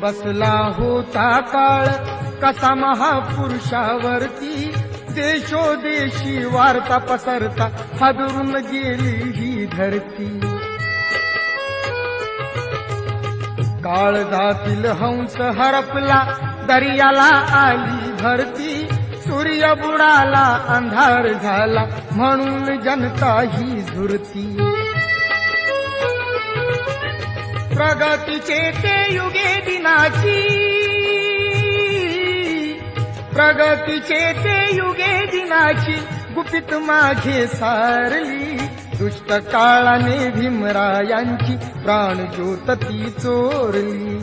बसला होता काळ कसा महापुरुषावरती, देशोदेशी वार्ता पसरता हादरून गेली ही धरती. काळजातील हंस हरपला दर्याला आली भरती, सूर्य बुडाला अंधार झाला म्हणून जनता ही झुरती. प्रगतीचे ते युगे दिनाची, प्रगतीचे ते युगे दिनाची गुपित मागे सारली. दुष्ट काळाने भीमरायांची प्राणज्योत ती चोरली.